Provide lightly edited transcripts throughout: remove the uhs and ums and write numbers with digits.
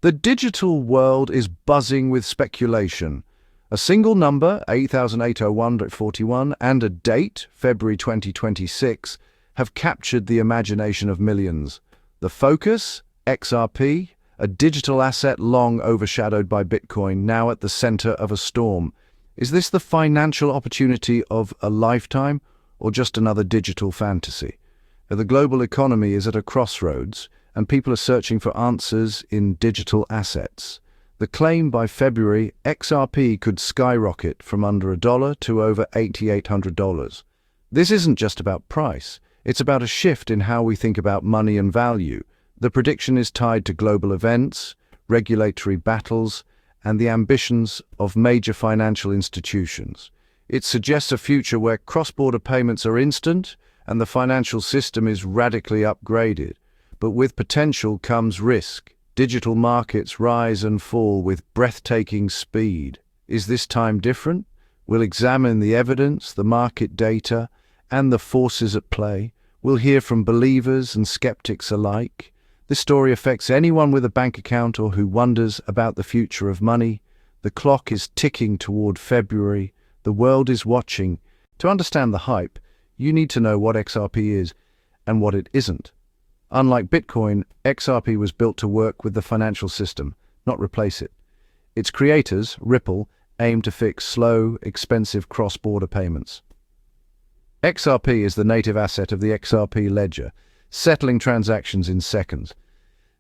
The digital world is buzzing with speculation. A single number, 8801.41, and a date, February 2026, have captured the imagination of millions. The focus, XRP, a digital asset long overshadowed by Bitcoin, now at the center of a storm. Is this the financial opportunity of a lifetime, or just another digital fantasy? The global economy is at a crossroads, and people are searching for answers in digital assets. The claim by February, XRP could skyrocket from under $1 to over $8,800. This isn't just about price, it's about a shift in how we think about money and value. The prediction is tied to global events, regulatory battles, and the ambitions of major financial institutions. It suggests a future where cross-border payments are instant and the financial system is radically upgraded. But with potential comes risk. Digital markets rise and fall with breathtaking speed. Is this time different? We'll examine the evidence, the market data, and the forces at play. We'll hear from believers and skeptics alike. This story affects anyone with a bank account or who wonders about the future of money. The clock is ticking toward February. The world is watching. To understand the hype, you need to know what XRP is and what it isn't. Unlike Bitcoin, XRP was built to work with the financial system, not replace it. Its creators, Ripple, aim to fix slow, expensive cross-border payments. XRP is the native asset of the XRP ledger, settling transactions in seconds.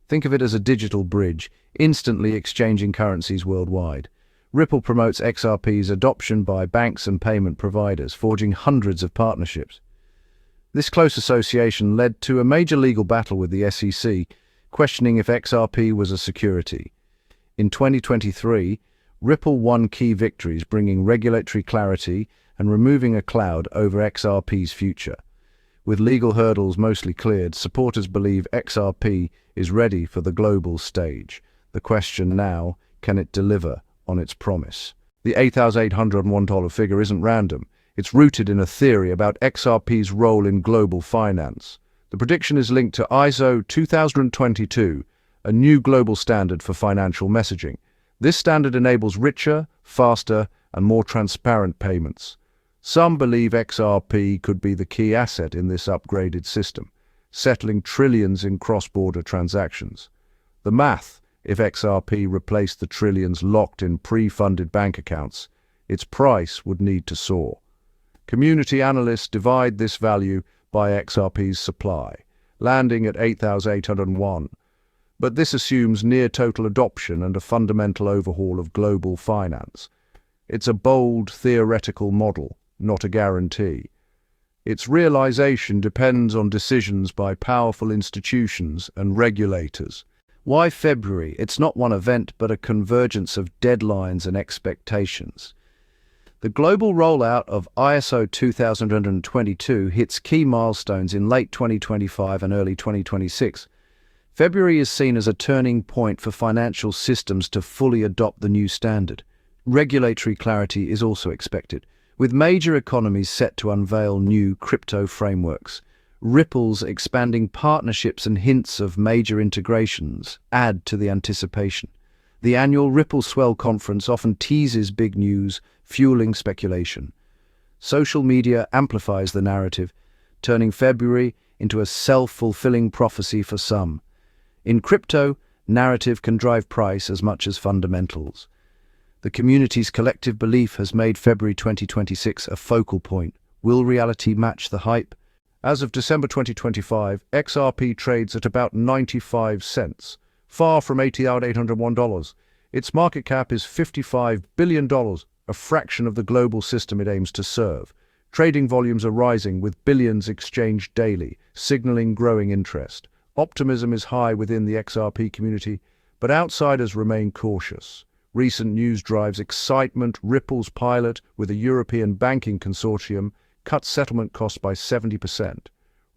Think of it as a digital bridge, instantly exchanging currencies worldwide. Ripple promotes XRP's adoption by banks and payment providers, forging hundreds of partnerships. This close association led to a major legal battle with the SEC, questioning if XRP was a security. In 2023, Ripple won key victories, bringing regulatory clarity and removing a cloud over XRP's future. With legal hurdles mostly cleared, supporters believe XRP is ready for the global stage. The question now, can it deliver on its promise? The $8,801 figure isn't random. It's rooted in a theory about XRP's role in global finance. The prediction is linked to ISO 2022, a new global standard for financial messaging. This standard enables richer, faster, and more transparent payments. Some believe XRP could be the key asset in this upgraded system, settling trillions in cross-border transactions. The math: if XRP replaced the trillions locked in pre-funded bank accounts, its price would need to soar. Community analysts divide this value by XRP's supply, landing at 8,801. But this assumes near total adoption and a fundamental overhaul of global finance. It's a bold theoretical model, not a guarantee. Its realization depends on decisions by powerful institutions and regulators. Why February? It's not one event, but a convergence of deadlines and expectations. The global rollout of ISO 2022 hits key milestones in late 2025 and early 2026. February is seen as a turning point for financial systems to fully adopt the new standard. Regulatory clarity is also expected, with major economies set to unveil new crypto frameworks. Ripple's expanding partnerships and hints of major integrations add to the anticipation. The annual Ripple Swell Conference often teases big news, fueling speculation. Social media amplifies the narrative, turning February into a self-fulfilling prophecy for some. In crypto, narrative can drive price as much as fundamentals. The community's collective belief has made February 2026 a focal point. Will reality match the hype? As of December 2025, XRP trades at about 95 cents, far from $8,801. Its market cap is $55 billion, a fraction of the global system it aims to serve. Trading volumes are rising, with billions exchanged daily, signaling growing interest. Optimism is high within the XRP community, but outsiders remain cautious. Recent news drives excitement. Ripple's pilot with a European banking consortium cut settlement costs by 70%.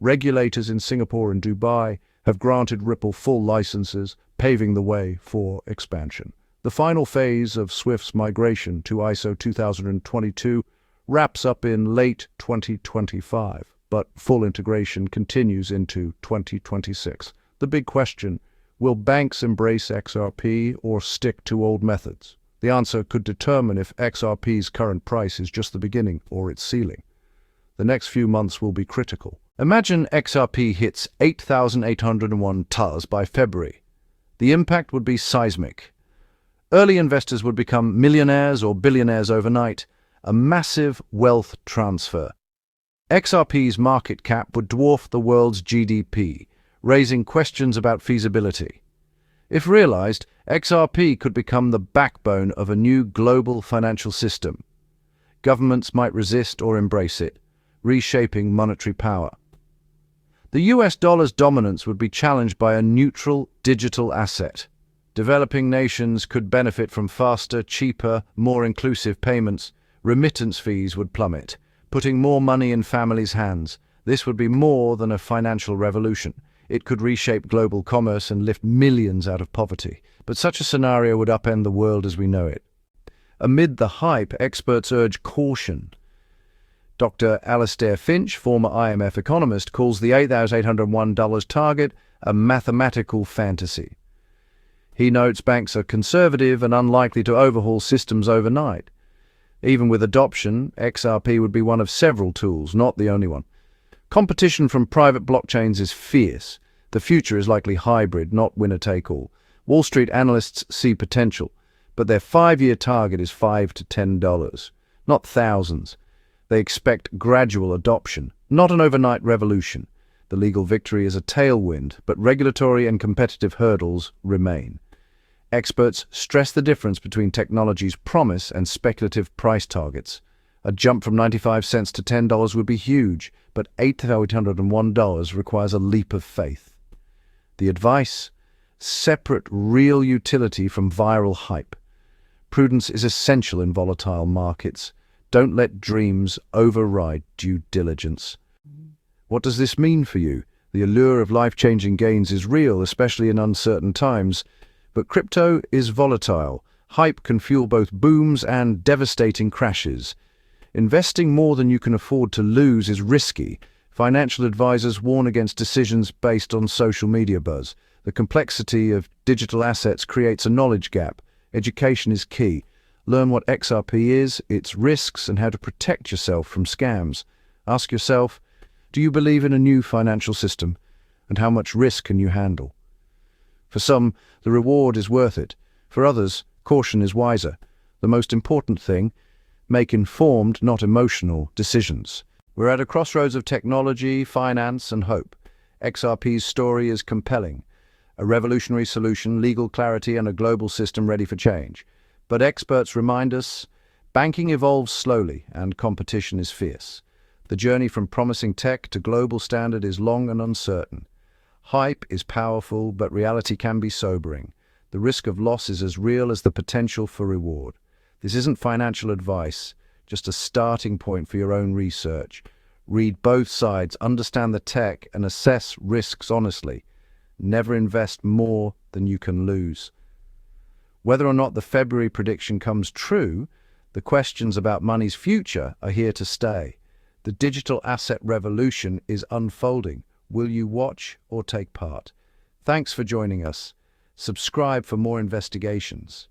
Regulators in Singapore and Dubai have granted Ripple full licenses, paving the way for expansion. The final phase of Swift's migration to ISO 2022 wraps up in late 2025, but full integration continues into 2026. The big question: Will banks embrace XRP or stick to old methods? The answer could determine if XRP's current price is just the beginning or its ceiling. The next few months will be critical. Imagine XRP hits 8,801 TUS by February. The impact would be seismic. Early investors would become millionaires or billionaires overnight, a massive wealth transfer. XRP's market cap would dwarf the world's GDP, raising questions about feasibility. If realized, XRP could become the backbone of a new global financial system. Governments might resist or embrace it, reshaping monetary power. The US dollar's dominance would be challenged by a neutral digital asset. Developing nations could benefit from faster, cheaper, more inclusive payments. Remittance fees would plummet, putting more money in families' hands. This would be more than a financial revolution. It could reshape global commerce and lift millions out of poverty. But such a scenario would upend the world as we know it. Amid the hype, experts urge caution. Dr. Alastair Finch, former IMF economist, calls the $8,801 target a mathematical fantasy. He notes banks are conservative and unlikely to overhaul systems overnight. Even with adoption, XRP would be one of several tools, not the only one. Competition from private blockchains is fierce. The future is likely hybrid, not winner-take-all. Wall Street analysts see potential, but their 5-year target is $5 to $10, not thousands. They expect gradual adoption, not an overnight revolution. The legal victory is a tailwind, but regulatory and competitive hurdles remain. Experts stress the difference between technology's promise and speculative price targets. A jump from 95 cents to $10 would be huge, but $8,801 requires a leap of faith. The advice? Separate real utility from viral hype. Prudence is essential in volatile markets. Don't let dreams override due diligence. What does this mean for you? The allure of life-changing gains is real, especially in uncertain times. But crypto is volatile. Hype can fuel both booms and devastating crashes. Investing more than you can afford to lose is risky. Financial advisors warn against decisions based on social media buzz. The complexity of digital assets creates a knowledge gap. Education is key. Learn what XRP is, its risks, and how to protect yourself from scams. Ask yourself, do you believe in a new financial system? And how much risk can you handle? For some, the reward is worth it. For others, caution is wiser. The most important thing, make informed, not emotional, decisions. We're at a crossroads of technology, finance, and hope. XRP's story is compelling. A revolutionary solution, legal clarity, and a global system ready for change. But experts remind us, banking evolves slowly and competition is fierce. The journey from promising tech to global standard is long and uncertain. Hype is powerful, but reality can be sobering. The risk of loss is as real as the potential for reward. This isn't financial advice, just a starting point for your own research. Read both sides, understand the tech, and assess risks honestly. Never invest more than you can lose. Whether or not the February prediction comes true, the questions about money's future are here to stay. The digital asset revolution is unfolding. Will you watch or take part? Thanks for joining us. Subscribe for more investigations.